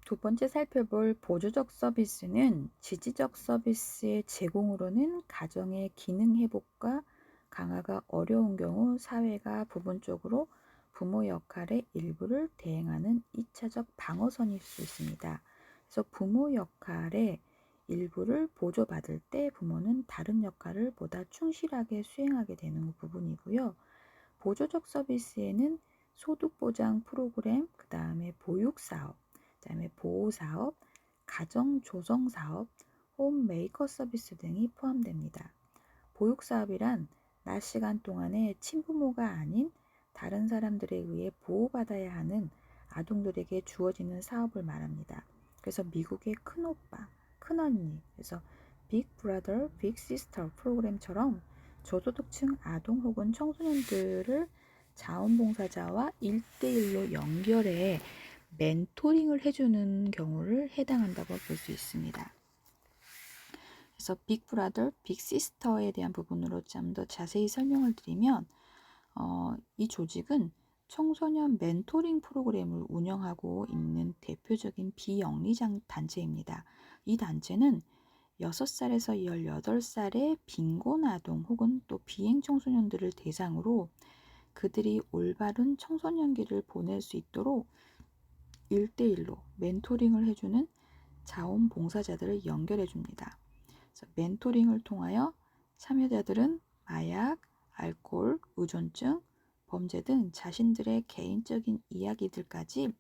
두 번째 살펴볼 보조적 서비스는 지지적 서비스의 제공으로는 가정의 기능 회복과 강화가 어려운 경우 사회가 부분적으로 부모 역할의 일부를 대행하는 2차적 방어선일 수 있습니다. 그래서 부모 역할의 일부를 보조받을 때 부모는 다른 역할을 보다 충실하게 수행하게 되는 부분이고요. 보조적 서비스에는 소득보장 프로그램, 그 다음에 보육사업, 그 다음에 보호사업, 가정조성사업, 홈메이커 서비스 등이 포함됩니다. 보육사업이란 낮 시간 동안에 친부모가 아닌 다른 사람들에 의해 보호받아야 하는 아동들에게 주어지는 사업을 말합니다. 그래서 미국의 큰오빠, 큰언니, 그래서 빅 브라더, 빅 시스터 프로그램처럼 저소득층 아동 혹은 청소년들을 자원봉사자와 1대1로 연결해 멘토링을 해주는 경우를 해당한다고 볼 수 있습니다. 그래서 빅 브라더, 빅 시스터에 대한 부분으로 좀 더 자세히 설명을 드리면 이 조직은 청소년 멘토링 프로그램을 운영하고 있는 대표적인 비영리 단체입니다. 이 단체는 6살에서 18살의 빈곤 아동 혹은 또 비행 청소년들을 대상으로 그들이 올바른 청소년기를 보낼 수 있도록 1대1로 멘토링을 해주는 자원봉사자들을 연결해 줍니다. 그래서 멘토링을 통하여 참여자들은 마약, 알코올, 의존증, 범죄 등 자신들의 개인적인 이야기들까지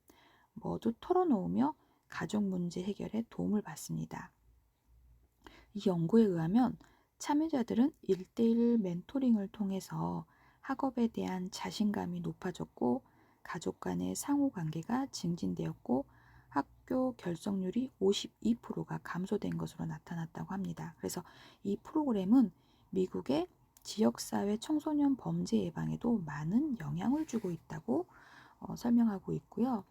모두 털어놓으며 가족 문제 해결에 도움을 받습니다. 이 연구에 의하면 참여자들은 1대1 멘토링을 통해서 학업에 대한 자신감이 높아졌고 가족 간의 상호관계가 증진되었고 학교 결석률이 52%가 감소된 것으로 나타났다고 합니다. 그래서 이 프로그램은 미국의 지역사회 청소년 범죄 예방에도 많은 영향을 주고 있다고 설명하고 있고요.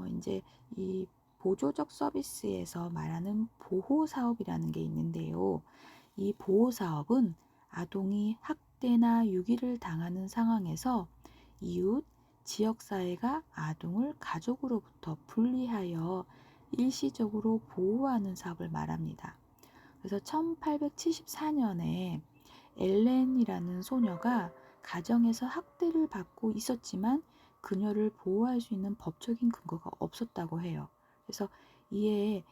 이제 이 보조적 서비스에서 말하는 보호사업이라는 게 있는데요. 이 보호사업은 아동이 학대나 유기를 당하는 상황에서 이웃, 지역사회가 아동을 가족으로부터 분리하여 일시적으로 보호하는 사업을 말합니다. 그래서 1874년에 엘렌이라는 소녀가 가정에서 학대를 받고 있었지만 그녀를 보호할 수 있는 법적인 근거가 없었다고 해요. 그래서 이에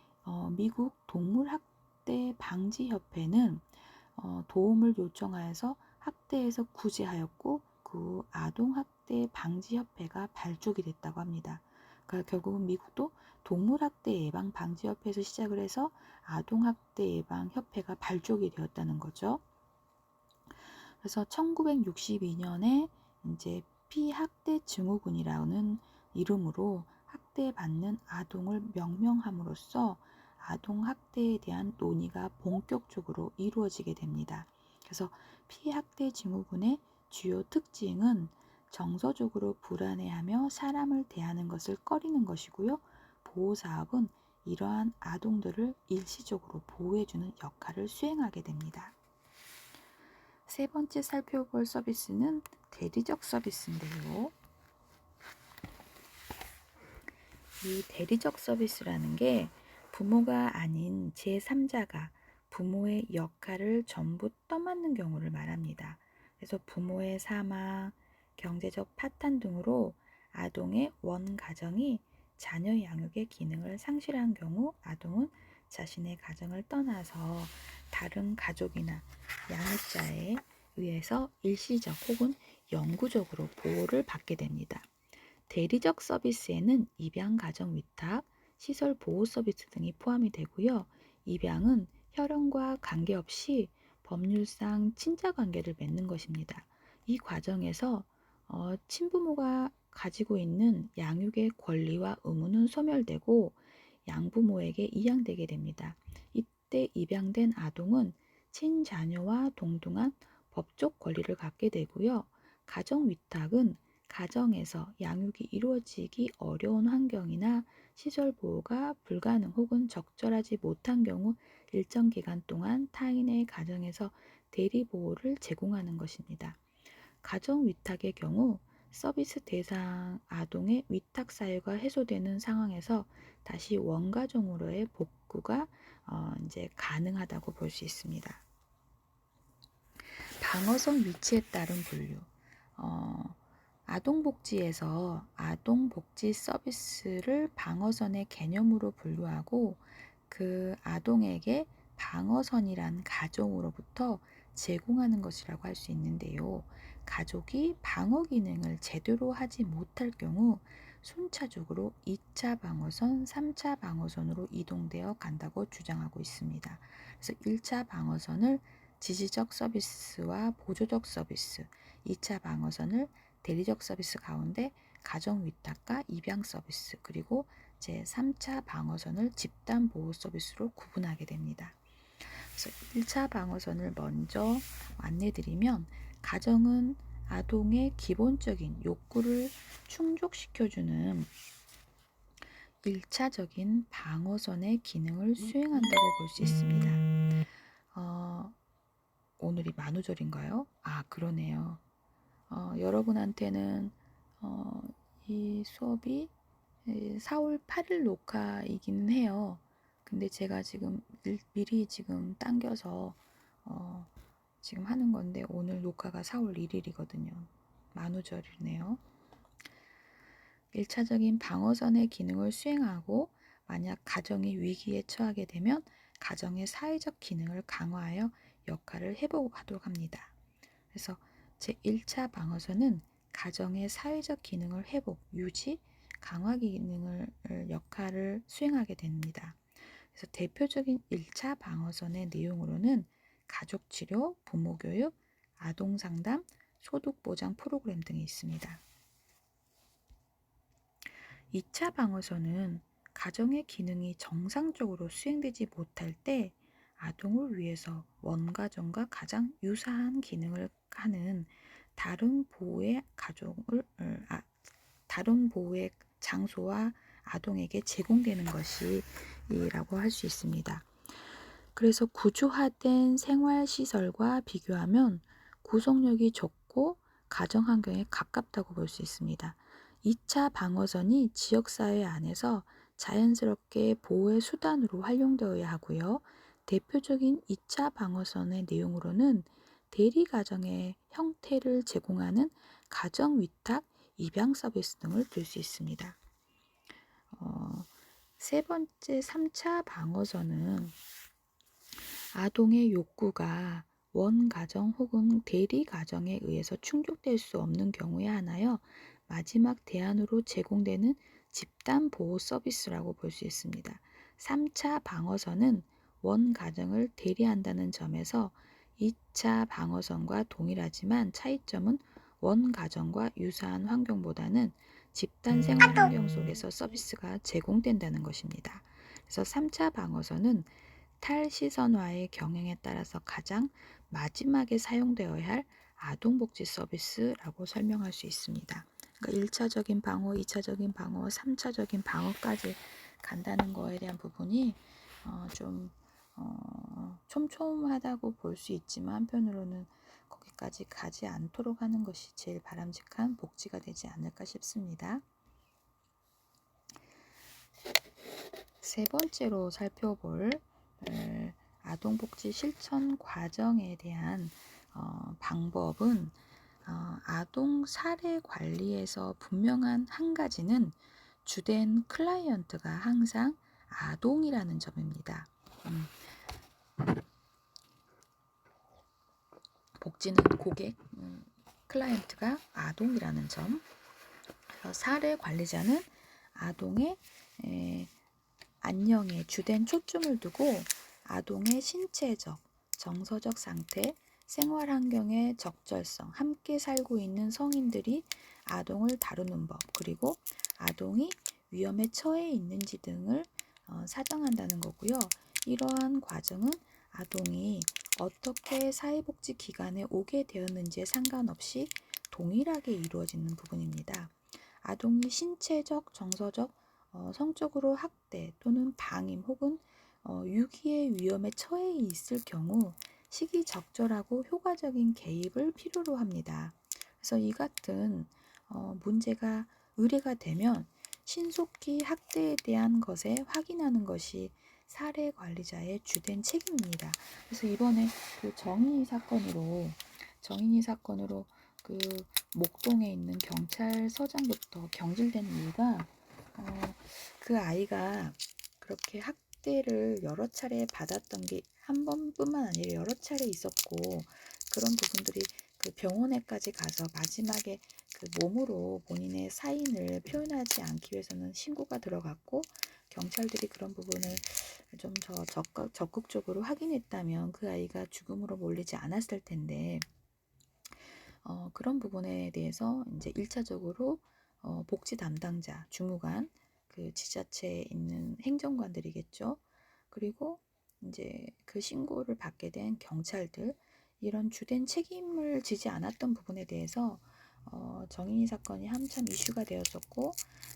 미국 동물학대 방지협회는 도움을 요청하여서 학대에서 구제하였고 그 아동학대 방지협회가 발족이 됐다고 합니다. 그러니까 결국은 미국도 동물학대 예방 방지협회에서 시작을 해서 아동학대 예방 협회가 발족이 되었다는 거죠. 그래서 1962년에 이제 피학대 증후군이라는 이름으로 학대받는 아동을 명명함으로써 아동학대에 대한 논의가 본격적으로 이루어지게 됩니다. 그래서 피학대 증후군의 주요 특징은 정서적으로 불안해하며 사람을 대하는 것을 꺼리는 것이고요. 보호사업은 이러한 아동들을 일시적으로 보호해주는 역할을 수행하게 됩니다. 세 번째 살펴볼 서비스는 대리적 서비스인데요. 이 대리적 서비스라는 게 부모가 아닌 제3자가 부모의 역할을 전부 떠맡는 경우를 말합니다. 그래서 부모의 사망, 경제적 파탄 등으로 아동의 원 가정이 자녀 양육의 기능을 상실한 경우 아동은 자신의 가정을 떠나서 다른 가족이나 양육자에 의해서 일시적 혹은 영구적으로 보호를 받게 됩니다. 대리적 서비스에는 입양 가정 위탁, 시설 보호 서비스 등이 포함이 되고요. 입양은 혈연과 관계없이 법률상 친자 관계를 맺는 것입니다. 이 과정에서 친부모가 가지고 있는 양육의 권리와 의무는 소멸되고 양부모에게 이양되게 됩니다. 이때 입양된 아동은 친자녀와 동등한 법적 권리를 갖게 되고요. 가정 위탁은 가정에서 양육이 이루어지기 어려운 환경이나 시설 보호가 불가능 혹은 적절하지 못한 경우 일정 기간 동안 타인의 가정에서 대리 보호를 제공하는 것입니다. 가정 위탁의 경우 서비스 대상 아동의 위탁 사유가 해소되는 상황에서 다시 원가정으로의 복구가 이제 가능하다고 볼 수 있습니다. 방어선 위치에 따른 분류. 아동복지에서 아동복지 서비스를 방어선의 개념으로 분류하고 그 아동에게 방어선이란 가정으로부터 제공하는 것이라고 할 수 있는데요. 가족이 방어 기능을 제대로 하지 못할 경우 순차적으로 2차 방어선, 3차 방어선으로 이동되어 간다고 주장하고 있습니다. 그래서 1차 방어선을 지지적 서비스와 보조적 서비스, 2차 방어선을 대리적 서비스 가운데 가정 위탁과 입양 서비스, 그리고 제3차 방어선을 집단 보호 서비스로 구분하게 됩니다. 그래서 1차 방어선을 먼저 안내드리면, 가정은 아동의 기본적인 욕구를 충족시켜주는 1차적인 방어선의 기능을 수행한다고 볼 수 있습니다. 오늘이 만우절인가요? 그러네요. 여러분한테는 이 수업이 4월 8일 녹화이기는 해요. 근데 제가 지금 미리 지금 당겨서 지금 하는 건데, 오늘 녹화가 4월 1일이거든요. 만우절이네요. 1차적인 방어선의 기능을 수행하고, 만약 가정이 위기에 처하게 되면 가정의 사회적 기능을 강화하여 역할을 회복하도록 합니다. 그래서 제1차 방어선은 가정의 사회적 기능을 회복, 유지, 강화 기능을 역할을 수행하게 됩니다. 그래서 대표적인 1차 방어선의 내용으로는 가족 치료, 부모 교육, 아동 상담, 소득 보장 프로그램 등이 있습니다. 2차 방어선은 가정의 기능이 정상적으로 수행되지 못할 때 아동을 위해서 원가정과 가장 유사한 기능을 하는 다른 보호의 다른 보호의 장소와 아동에게 제공되는 것이라고 할 수 있습니다. 그래서 구조화된 생활시설과 비교하면 구성력이 적고 가정 환경에 가깝다고 볼 수 있습니다. 2차 방어선이 지역사회 안에서 자연스럽게 보호의 수단으로 활용되어야 하고요. 대표적인 2차 방어선의 내용으로는 대리가정의 형태를 제공하는 가정위탁, 입양 서비스 등을 들 수 있습니다. 세 번째 3차 방어선은 아동의 욕구가 원가정 혹은 대리가정에 의해서 충족될 수 없는 경우에 한하여 마지막 대안으로 제공되는 집단 보호 서비스라고 볼 수 있습니다. 3차 방어선은 원가정을 대리한다는 점에서 2차 방어선과 동일하지만 차이점은 원가정과 유사한 환경보다는 집단 생활 환경 속에서 서비스가 제공된다는 것입니다. 그래서 3차 방어선은 탈시선화의 경향에 따라서 가장 마지막에 사용되어야 할 아동복지 서비스라고 설명할 수 있습니다. 그러니까 1차적인 방어, 2차적인 방어, 3차적인 방어까지 간다는 거에 대한 부분이 좀 촘촘하다고 볼 수 있지만, 한편으로는 거기까지 가지 않도록 하는 것이 제일 바람직한 복지가 되지 않을까 싶습니다. 세 번째로 살펴볼 아동복지 실천 과정에 대한 방법은 아동 사례 관리에서 분명한 한 가지는 주된 클라이언트가 항상 아동이라는 점입니다. 복지는 고객, 클라이언트가 아동이라는 점. 사례 관리자는 아동의 안녕에 주된 초점을 두고 아동의 신체적, 정서적 상태, 생활 환경의 적절성, 함께 살고 있는 성인들이 아동을 다루는 법, 그리고 아동이 위험에 처해 있는지 등을 사정한다는 거고요. 이러한 과정은 아동이 어떻게 사회복지기관에 오게 되었는지에 상관없이 동일하게 이루어지는 부분입니다. 아동이 신체적, 정서적, 성적으로 학대 또는 방임 혹은 유기의 위험에 처해 있을 경우 시기적절하고 효과적인 개입을 필요로 합니다. 그래서 이 같은 문제가 의뢰가 되면 신속히 학대에 대한 것에 확인하는 것이 사례 관리자의 주된 책임입니다. 그래서 이번에 그 정인이 사건으로 그 목동에 있는 경찰서장부터 경질된 이유가 그 아이가 그렇게 학대를 여러 차례 받았던 게 한 번뿐만 아니라 여러 차례 있었고, 그런 부분들이 그 병원에까지 가서 마지막에 그 몸으로 본인의 사인을 표현하지 않기 위해서는 신고가 들어갔고, 경찰들이 그런 부분을 좀 더 적극적으로 확인했다면 그 아이가 죽음으로 몰리지 않았을 텐데, 그런 부분에 대해서 이제 1차적으로 복지 담당자, 주무관, 그 지자체에 있는 행정관들이겠죠. 그리고 이제 그 신고를 받게 된 경찰들, 이런 주된 책임을 지지 않았던 부분에 대해서 정인이 사건이 한참 이슈가 되었었고,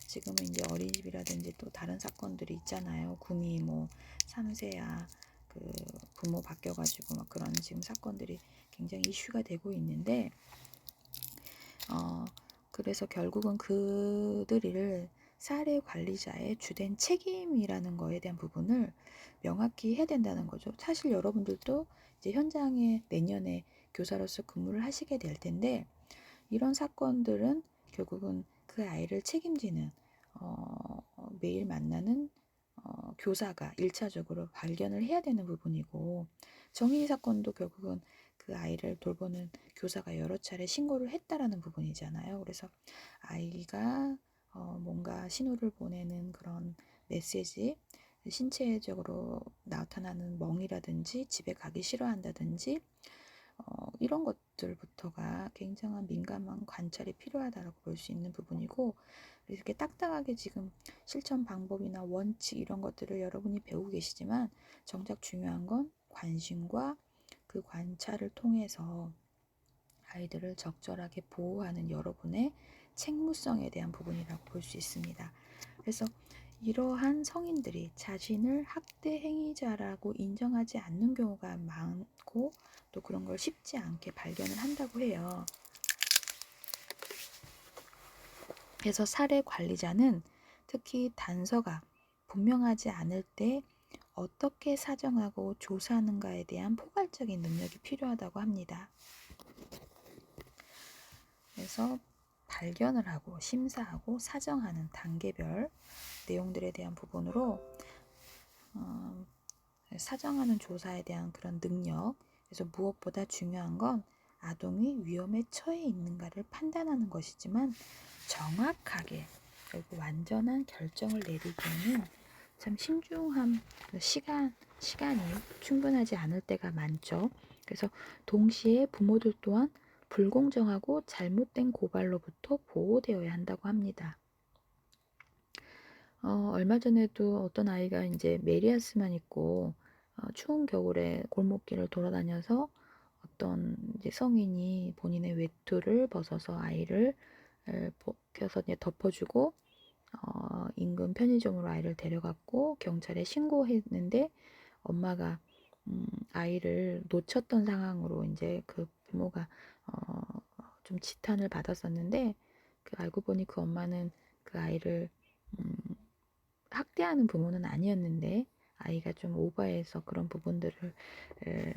지금은 이제 어린이집이라든지 또 다른 사건들이 있잖아요. 구미 뭐 3세야 그 부모 바뀌어가지고 막 그런 지금 사건들이 굉장히 이슈가 되고 있는데, 그래서 결국은 그들을 사례 관리자의 주된 책임이라는 거에 대한 부분을 명확히 해야 된다는 거죠. 사실 여러분들도 이제 현장에 내년에 교사로서 근무를 하시게 될 텐데, 이런 사건들은 결국은 그 아이를 책임지는 매일 만나는 교사가 1차적으로 발견을 해야 되는 부분이고, 정인이 사건도 결국은 그 아이를 돌보는 교사가 여러 차례 신고를 했다라는 부분이잖아요. 그래서 아이가 뭔가 신호를 보내는 그런 메시지, 신체적으로 나타나는 멍이라든지 집에 가기 싫어한다든지 이런 것들부터가 굉장한 민감한 관찰이 필요하다고 볼 수 있는 부분이고, 이렇게 딱딱하게 지금 실천 방법이나 원칙 이런 것들을 여러분이 배우고 계시지만, 정작 중요한 건 관심과 그 관찰을 통해서 아이들을 적절하게 보호하는 여러분의 책무성에 대한 부분이라고 볼 수 있습니다. 그래서 이러한 성인들이 자신을 학대 행위자라고 인정하지 않는 경우가 많고, 또 그런 걸 쉽지 않게 발견을 한다고 해요. 그래서 사례 관리자는 특히 단서가 분명하지 않을 때 어떻게 사정하고 조사하는가에 대한 포괄적인 능력이 필요하다고 합니다. 그래서 발견을 하고 심사하고 사정하는 단계별 내용들에 대한 부분으로 사정하는 조사에 대한 그런 능력, 그래서 무엇보다 중요한 건 아동이 위험에 처해 있는가를 판단하는 것이지만, 정확하게 그리고 완전한 결정을 내리기에는 참 신중함, 시간이 충분하지 않을 때가 많죠. 그래서 동시에 부모들 또한 불공정하고 잘못된 고발로부터 보호되어야 한다고 합니다. 얼마 전에도 어떤 아이가 이제 메리아스만 입고 추운 겨울에 골목길을 돌아다녀서 어떤 이제 성인이 본인의 외투를 벗어서 아이를 벗겨서 이제 덮어주고 인근 편의점으로 아이를 데려갔고 경찰에 신고했는데, 엄마가 아이를 놓쳤던 상황으로 이제 그 부모가 좀 지탄을 받았었는데, 그 알고 보니 그 엄마는 그 아이를 학대하는 부모는 아니었는데 아이가 좀 오버해서 그런 부분들을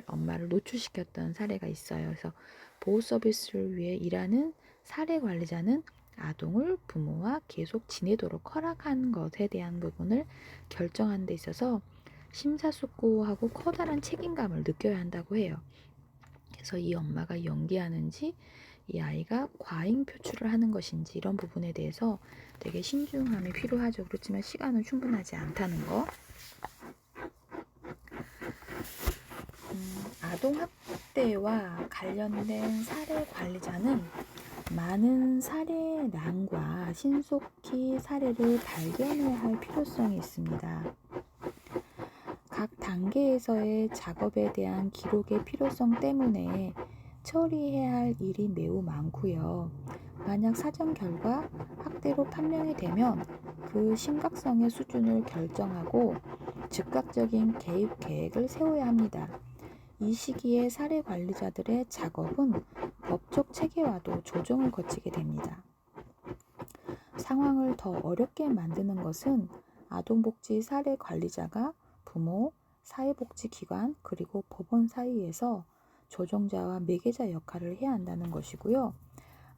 엄마를 노출시켰던 사례가 있어요. 그래서 보호 서비스를 위해 일하는 사례 관리자는 아동을 부모와 계속 지내도록 허락한 것에 대한 부분을 결정하는 데 있어서 심사숙고하고 커다란 책임감을 느껴야 한다고 해요. 그래서 이 엄마가 연기하는지 이 아이가 과잉 표출을 하는 것인지 이런 부분에 대해서 되게 신중함이 필요하죠. 그렇지만 시간은 충분하지 않다는 거. 아동학대와 관련된 사례 관리자는 많은 사례란과 신속히 사례를 발견해야 할 필요성이 있습니다. 각 단계에서의 작업에 대한 기록의 필요성 때문에 처리해야 할 일이 매우 많고요. 만약 사정 결과 학대로 판명이 되면 그 심각성의 수준을 결정하고 즉각적인 개입 계획을 세워야 합니다. 이 시기에 사례 관리자들의 작업은 법적 체계와도 조정을 거치게 됩니다. 상황을 더 어렵게 만드는 것은 아동복지 사례 관리자가 부모, 사회복지기관, 그리고 법원 사이에서 조정자와 매개자 역할을 해야 한다는 것이고요.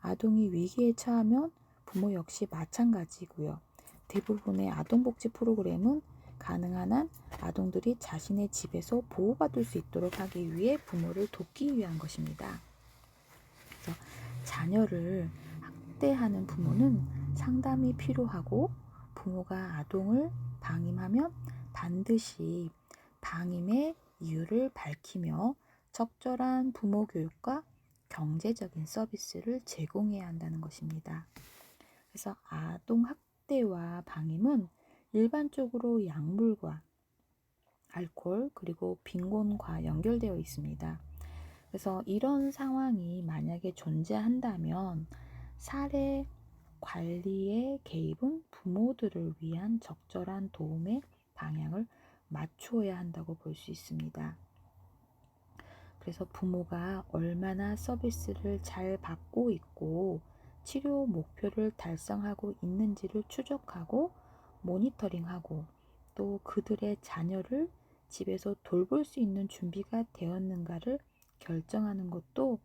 아동이 위기에 처하면 부모 역시 마찬가지고요. 대부분의 아동복지 프로그램은 가능한 한 아동들이 자신의 집에서 보호받을 수 있도록 하기 위해 부모를 돕기 위한 것입니다. 그래서 자녀를 학대하는 부모는 상담이 필요하고, 부모가 아동을 방임하면 반드시 방임의 이유를 밝히며 적절한 부모 교육과 경제적인 서비스를 제공해야 한다는 것입니다. 그래서 아동 학대와 방임은 일반적으로 약물과 알코올 그리고 빈곤과 연결되어 있습니다. 그래서 이런 상황이 만약에 존재한다면 사례 관리의 개입은 부모들을 위한 적절한 도움의 방향을 맞추어야 한다고 볼 수 있습니다. 그래서 부모가 얼마나 서비스를 잘 받고 있고 치료 목표를 달성하고 있는지를 추적하고 모니터링하고, 또 그들의 자녀를 집에서 돌볼 수 있는 준비가 되었는가를 결정하는 것도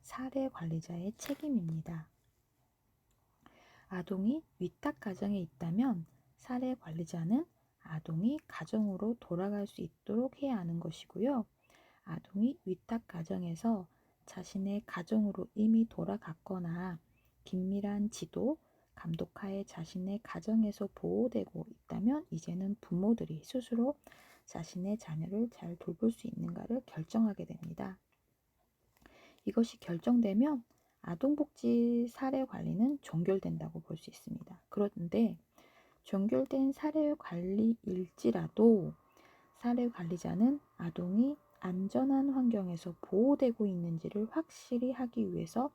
사례 관리자의 책임입니다. 아동이 위탁 가정에 있다면 사례 관리자는 아동이 가정으로 돌아갈 수 있도록 해야 하는 것이고요. 아동이 위탁 가정에서 자신의 가정으로 이미 돌아갔거나 긴밀한 지도, 감독하에 자신의 가정에서 보호되고 있다면 이제는 부모들이 스스로 자신의 자녀를 잘 돌볼 수 있는가를 결정하게 됩니다. 이것이 결정되면 아동복지 사례 관리는 종결된다고 볼 수 있습니다. 그런데 종결된 사례 관리일지라도 사례 관리자는 아동이 안전한 환경에서 보호되고 있는지를 확실히 하기 위해서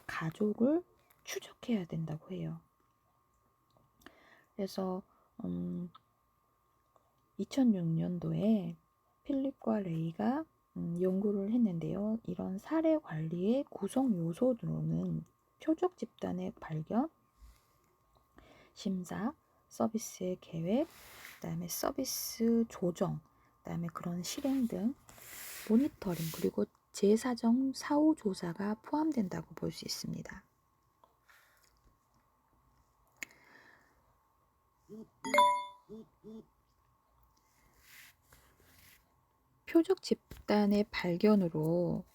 가족을 추적해야 된다고 해요. 그래서 2006년도에 필립과 레이가 연구를 했는데요. 이런 사례 관리의 구성 요소로는 표적 집단의 발견, 심사, 서비스의 계획, 그다음에 서비스 조정, 그다음에 그런 실행 등 모니터링, 그리고 제사정 사후 조사가 포함된다고 볼 수 있습니다. 표적 집단의 발견으로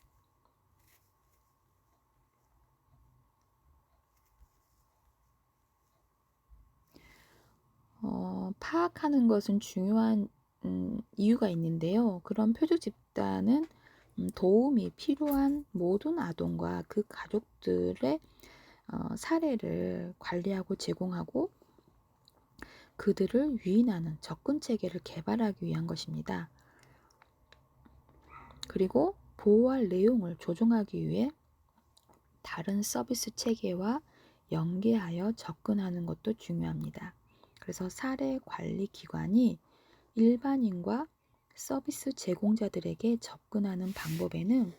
파악하는 것은 중요한 이유가 있는데요. 그런 표적 집단은 도움이 필요한 모든 아동과 그 가족들의 사례를 관리하고 제공하고 그들을 유인하는 접근 체계를 개발하기 위한 것입니다. 그리고 보호할 내용을 조정하기 위해 다른 서비스 체계와 연계하여 접근하는 것도 중요합니다. 그래서 사례 관리 기관이 일반인과 서비스 제공자들에게 접근하는 방법에는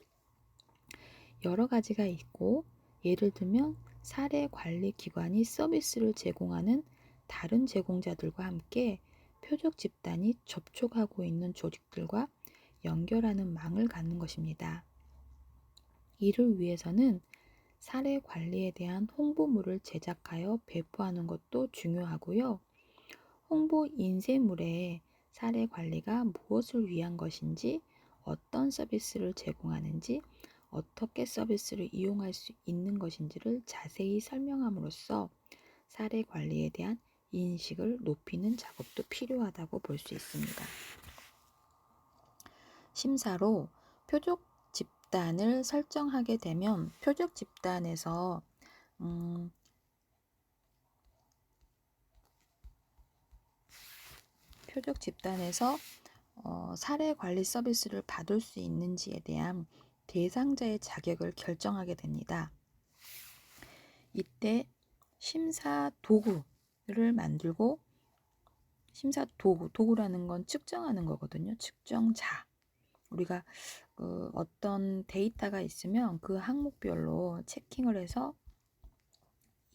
여러 가지가 있고, 예를 들면 사례 관리 기관이 서비스를 제공하는 다른 제공자들과 함께 표적 집단이 접촉하고 있는 조직들과 연결하는 망을 갖는 것입니다. 이를 위해서는 사례 관리에 대한 홍보물을 제작하여 배포하는 것도 중요하고요. 홍보 인쇄물에 사례 관리가 무엇을 위한 것인지, 어떤 서비스를 제공하는지, 어떻게 서비스를 이용할 수 있는 것인지를 자세히 설명함으로써 사례 관리에 대한 인식을 높이는 작업도 필요하다고 볼 수 있습니다. 심사로 표적 집단을 설정하게 되면 표적 집단에서 사례 관리 서비스를 받을 수 있는지에 대한 대상자의 자격을 결정하게 됩니다. 이때 심사 도구를 만들고, 심사 도구라는 건 측정하는 거거든요. 측정자. 우리가 어떤 데이터가 있으면 그 항목별로 체킹을 해서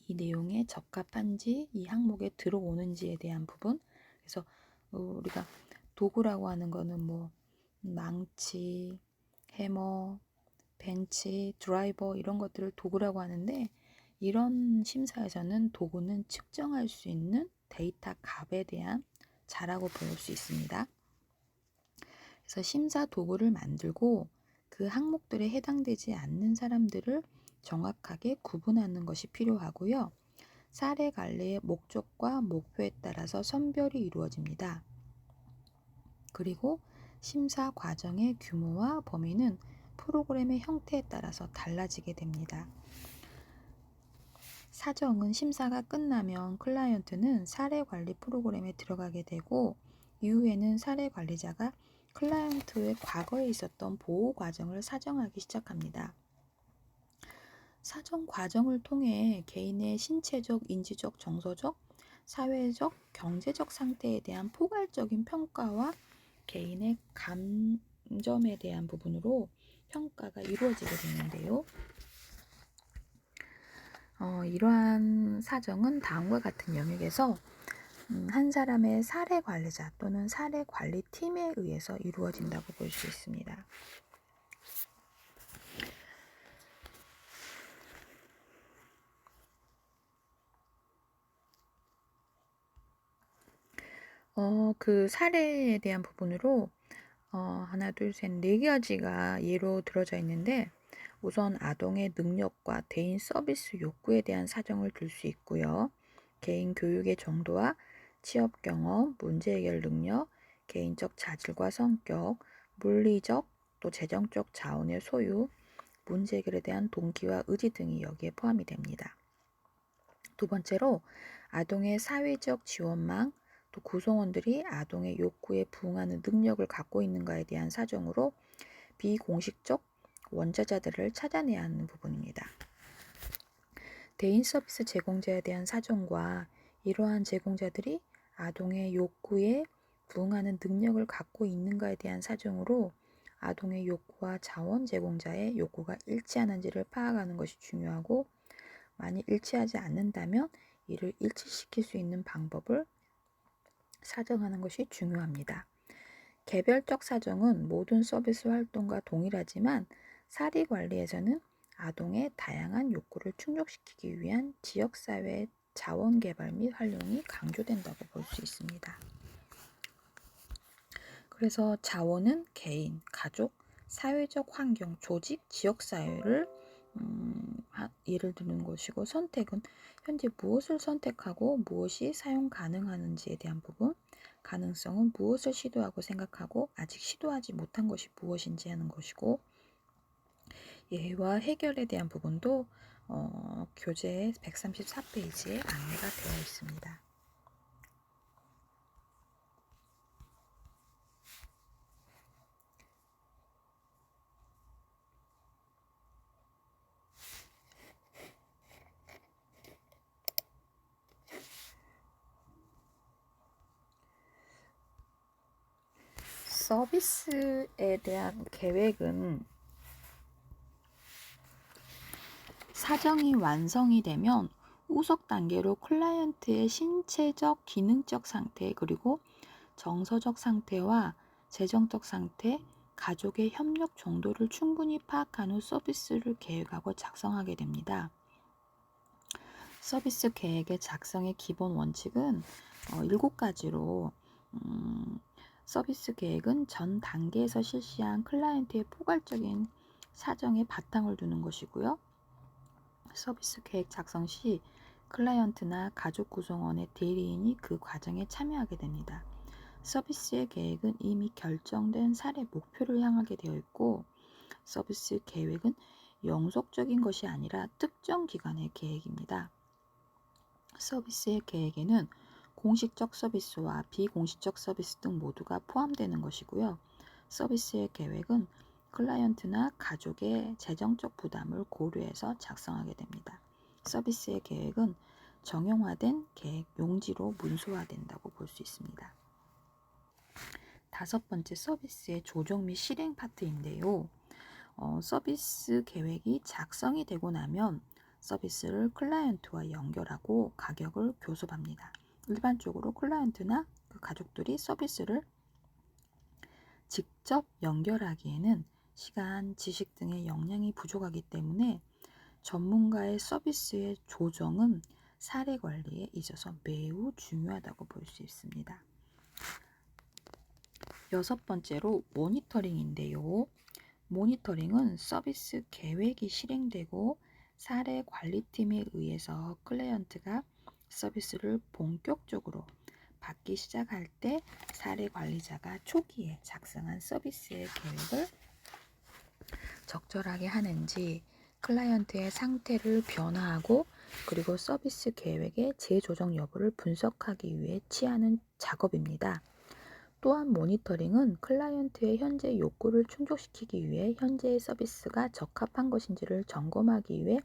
이 내용에 적합한지 이 항목에 들어오는지에 대한 부분. 그래서 우리가 도구라고 하는 거는 뭐 망치, 해머, 벤치, 드라이버 이런 것들을 도구라고 하는데, 이런 심사에서는 도구는 측정할 수 있는 데이터 값에 대한 자라고 볼 수 있습니다. 그래서 심사 도구를 만들고 그 항목들에 해당되지 않는 사람들을 정확하게 구분하는 것이 필요하고요. 사례 관리의 목적과 목표에 따라서 선별이 이루어집니다. 그리고 심사 과정의 규모와 범위는 프로그램의 형태에 따라서 달라지게 됩니다. 사정은 심사가 끝나면 클라이언트는 사례 관리 프로그램에 들어가게 되고, 이후에는 사례 관리자가 클라이언트의 과거에 있었던 보호 과정을 사정하기 시작합니다. 사정 과정을 통해 개인의 신체적, 인지적, 정서적, 사회적, 경제적 상태에 대한 포괄적인 평가와 개인의 감점에 대한 부분으로 평가가 이루어지게 되는데요. 이러한 사정은 다음과 같은 영역에서 한 사람의 사례 관리자 또는 사례 관리팀에 의해서 이루어진다고 볼 수 있습니다. 그 사례에 대한 부분으로 하나, 둘, 셋, 네 가지가 예로 들어져 있는데, 우선 아동의 능력과 대인 서비스 욕구에 대한 사정을 들 수 있고요. 개인 교육의 정도와 취업 경험, 문제 해결 능력, 개인적 자질과 성격, 물리적 또 재정적 자원의 소유, 문제 해결에 대한 동기와 의지 등이 여기에 포함이 됩니다. 두 번째로 아동의 사회적 지원망, 또 구성원들이 아동의 욕구에 부응하는 능력을 갖고 있는가에 대한 사정으로 비공식적 원자자들을 찾아내야 하는 부분입니다. 대인 서비스 제공자에 대한 사정과 이러한 제공자들이 아동의 욕구에 부응하는 능력을 갖고 있는가에 대한 사정으로 아동의 욕구와 자원 제공자의 욕구가 일치하는지를 파악하는 것이 중요하고, 만약 일치하지 않는다면 이를 일치시킬 수 있는 방법을 사정하는 것이 중요합니다. 개별적 사정은 모든 서비스 활동과 동일하지만 사리 관리에서는 아동의 다양한 욕구를 충족시키기 위한 지역사회의 자원개발 및 활용이 강조된다고 볼 수 있습니다. 그래서 자원은 개인, 가족, 사회적 환경, 조직, 지역사회를 예를 드는 것이고, 선택은 현재 무엇을 선택하고 무엇이 사용 가능하는지에 대한 부분, 가능성은 무엇을 시도하고 생각하고 아직 시도하지 못한 것이 무엇인지 하는 것이고, 예와 해결에 대한 부분도 교재 134페이지에 안내가 되어 있습니다. 서비스에 대한 계획은 사정이 완성이 되면 후속 단계로 클라이언트의 신체적, 기능적 상태, 그리고 정서적 상태와 재정적 상태, 가족의 협력 정도를 충분히 파악한 후 서비스를 계획하고 작성하게 됩니다. 서비스 계획의 작성의 기본 원칙은 7가지로 서비스 계획은 전 단계에서 실시한 클라이언트의 포괄적인 사정에 바탕을 두는 것이고요. 서비스 계획 작성 시 클라이언트나 가족 구성원의 대리인이 그 과정에 참여하게 됩니다. 서비스의 계획은 이미 결정된 사례 목표를 향하게 되어 있고, 서비스 계획은 영속적인 것이 아니라 특정 기간의 계획입니다. 서비스의 계획에는 공식적 서비스와 비공식적 서비스 등 모두가 포함되는 것이고요. 서비스의 계획은 클라이언트나 가족의 재정적 부담을 고려해서 작성하게 됩니다. 서비스의 계획은 정형화된 계획 용지로 문서화된다고 볼 수 있습니다. 5번째, 서비스의 조정 및 실행 파트인데요. 서비스 계획이 작성이 되고 나면 서비스를 클라이언트와 연결하고 가격을 교섭합니다. 일반적으로 클라이언트나 그 가족들이 서비스를 직접 연결하기에는 시간, 지식 등의 역량이 부족하기 때문에 전문가의 서비스의 조정은 사례 관리에 있어서 매우 중요하다고 볼 수 있습니다. 여섯 번째로 모니터링인데요. 모니터링은 서비스 계획이 실행되고 사례 관리팀에 의해서 클라이언트가 서비스를 본격적으로 받기 시작할 때 사례 관리자가 초기에 작성한 서비스의 계획을 적절하게 하는지 클라이언트의 상태를 변화하고 그리고 서비스 계획의 재조정 여부를 분석하기 위해 취하는 작업입니다. 또한 모니터링은 클라이언트의 현재 욕구를 충족시키기 위해 현재의 서비스가 적합한 것인지를 점검하기 위해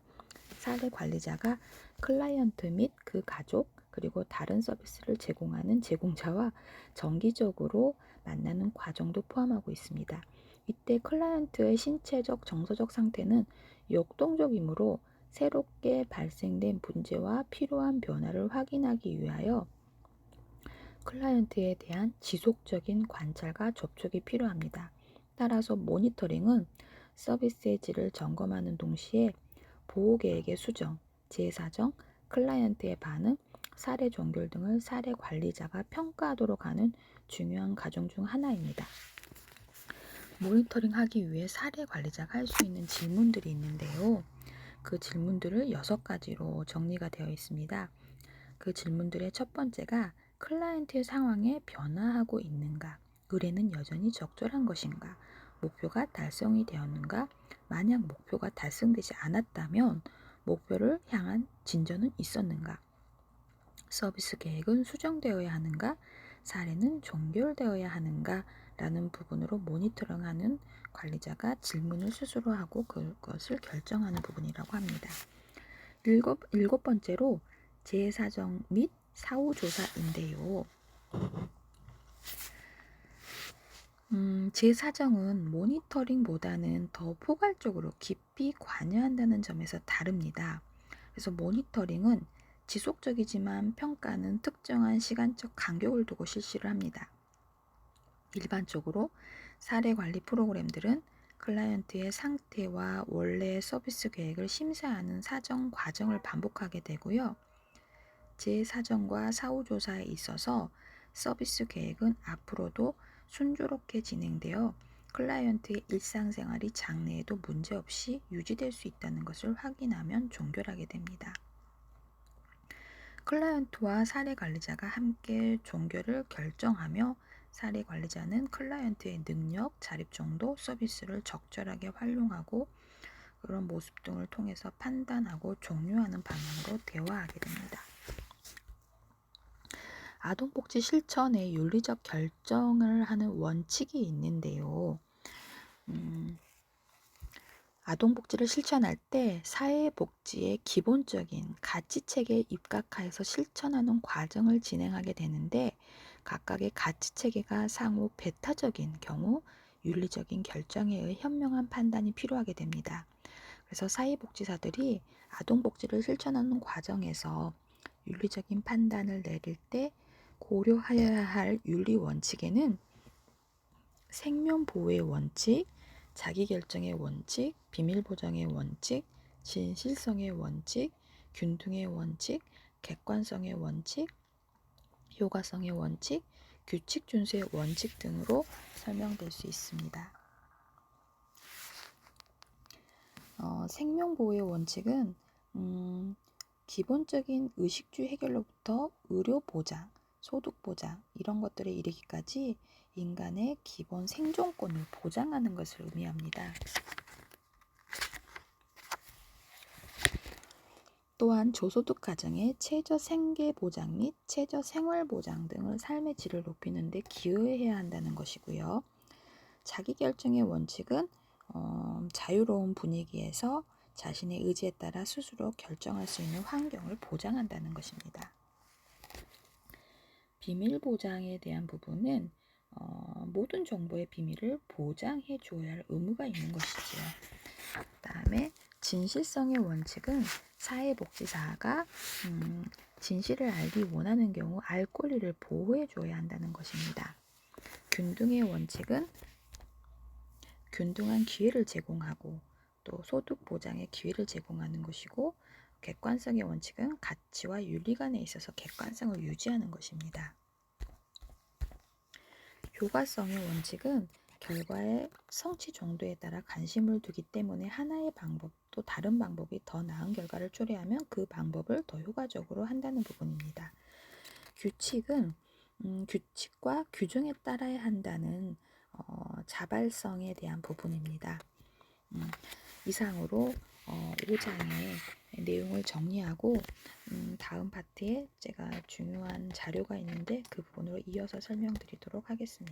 사례 관리자가 클라이언트 및 그 가족 그리고 다른 서비스를 제공하는 제공자와 정기적으로 만나는 과정도 포함하고 있습니다. 이때 클라이언트의 신체적, 정서적 상태는 역동적이므로 새롭게 발생된 문제와 필요한 변화를 확인하기 위하여 클라이언트에 대한 지속적인 관찰과 접촉이 필요합니다. 따라서 모니터링은 서비스의 질을 점검하는 동시에 보호계획의 수정, 재사정, 클라이언트의 반응, 사례 종결 등을 사례 관리자가 평가하도록 하는 중요한 과정 중 하나입니다. 모니터링 하기 위해 사례 관리자가 할 수 있는 질문들이 있는데요. 그 질문들을 6가지로 정리가 되어 있습니다. 그 질문들의 첫 번째가 클라이언트의 상황에 변화하고 있는가? 의뢰는 여전히 적절한 것인가? 목표가 달성이 되었는가? 만약 목표가 달성되지 않았다면 목표를 향한 진전은 있었는가? 서비스 계획은 수정되어야 하는가? 사례는 종결되어야 하는가? 라는 부분으로 모니터링하는 관리자가 질문을 스스로 하고 그것을 결정하는 부분이라고 합니다. 일곱 번째로 재사정 및 사후조사인데요. 재사정은 모니터링보다는 더 포괄적으로 깊이 관여한다는 점에서 다릅니다. 그래서 모니터링은 지속적이지만 평가는 특정한 시간적 간격을 두고 실시를 합니다. 일반적으로 사례 관리 프로그램들은 클라이언트의 상태와 원래의 서비스 계획을 심사하는 사정 과정을 반복하게 되고요. 재사정과 사후조사에 있어서 서비스 계획은 앞으로도 순조롭게 진행되어 클라이언트의 일상생활이 장래에도 문제없이 유지될 수 있다는 것을 확인하면 종결하게 됩니다. 클라이언트와 사례 관리자가 함께 종결을 결정하며 사례 관리자는 클라이언트의 능력, 자립 정도, 서비스를 적절하게 활용하고 그런 모습 등을 통해서 판단하고 종료하는 방향으로 대화하게 됩니다. 아동복지 실천에 윤리적 결정을 하는 원칙이 있는데요. 아동복지를 실천할 때 사회복지의 기본적인 가치체계에 입각하여서 실천하는 과정을 진행하게 되는데 각각의 가치체계가 상호 배타적인 경우 윤리적인 결정에 의해 현명한 판단이 필요하게 됩니다. 그래서 사회복지사들이 아동복지를 실천하는 과정에서 윤리적인 판단을 내릴 때 고려해야 할 윤리 원칙에는 생명보호의 원칙, 자기결정의 원칙, 비밀보장의 원칙, 진실성의 원칙, 균등의 원칙, 객관성의 원칙, 효과성의 원칙, 규칙 준수의 원칙 등으로 설명될 수 있습니다. 생명보호의 원칙은 기본적인 의식주 해결로부터 의료보장, 소득보장 이런 것들에 이르기까지 인간의 기본 생존권을 보장하는 것을 의미합니다. 또한 저소득 가정의 최저 생계보장 및 최저 생활보장 등을 삶의 질을 높이는 데 기여해야 한다는 것이고요. 자기결정의 원칙은 자유로운 분위기에서 자신의 의지에 따라 스스로 결정할 수 있는 환경을 보장한다는 것입니다. 비밀 보장에 대한 부분은 모든 정보의 비밀을 보장해 줘야 할 의무가 있는 것이죠. 그 다음에 진실성의 원칙은 사회복지사가 진실을 알기 원하는 경우 알 권리를 보호해 줘야 한다는 것입니다. 균등의 원칙은 균등한 기회를 제공하고 또 소득 보장의 기회를 제공하는 것이고, 객관성의 원칙은 가치와 윤리 간에 있어서 객관성을 유지하는 것입니다. 효과성의 원칙은 결과의 성취 정도에 따라 관심을 두기 때문에 하나의 방법 또 다른 방법이 더 나은 결과를 초래하면 그 방법을 더 효과적으로 한다는 부분입니다. 규칙은 규칙과 규정에 따라야 한다는 자발성에 대한 부분입니다. 이상으로 5장의 내용을 정리하고 다음 파트에 제가 중요한 자료가 있는데 그 부분으로 이어서 설명드리도록 하겠습니다.